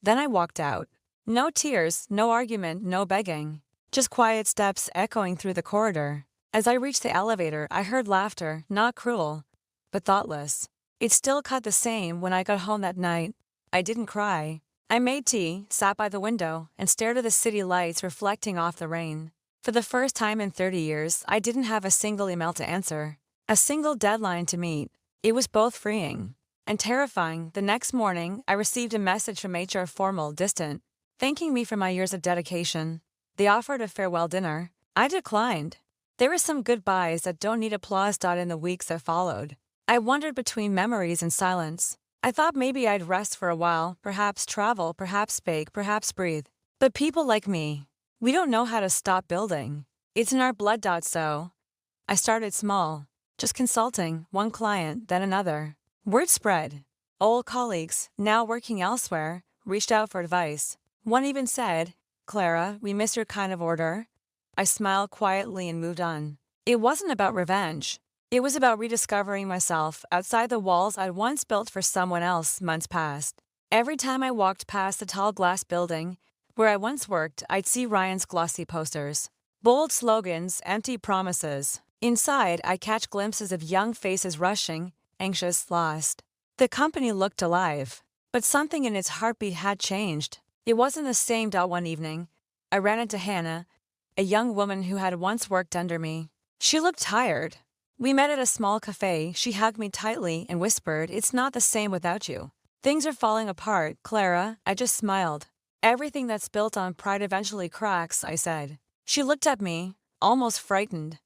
Then I walked out. No tears, no argument, no begging. Just quiet steps echoing through the corridor. As I reached the elevator, I heard laughter, not cruel, but thoughtless. It still cut the same when I got home that night. I didn't cry. I made tea, sat by the window, and stared at the city lights reflecting off the rain. For the first time in 30 years, I didn't have a single email to answer, a single deadline to meet. It was both freeing and terrifying. The next morning, I received a message from HR, formal, distant, thanking me for my years of dedication. They offered a farewell dinner. I declined. There were some goodbyes that don't need applause. In the weeks that followed, I wandered between memories and silence. I thought maybe I'd rest for a while, perhaps travel, perhaps bake, perhaps breathe. But people like me, we don't know how to stop building. It's in our blood. So I started small, just consulting, one client, then another. Word spread. Old colleagues, now working elsewhere, reached out for advice. One even said, "Clara, we miss your kind of order." I smiled quietly and moved on. It wasn't about revenge. It was about rediscovering myself outside the walls I'd once built for someone else. Months passed. Every time I walked past the tall glass building where I once worked, I'd see Ryan's glossy posters. Bold slogans, empty promises. Inside, I'd catch glimpses of young faces rushing, anxious, lost. The company looked alive, but something in its heartbeat had changed. It wasn't the same. One evening, I ran into Hannah, a young woman who had once worked under me. She looked tired. We met at a small cafe. She hugged me tightly and whispered, "It's not the same without you. Things are falling apart, Clara." I just smiled. "Everything that's built on pride eventually cracks," I said. She looked at me, almost frightened.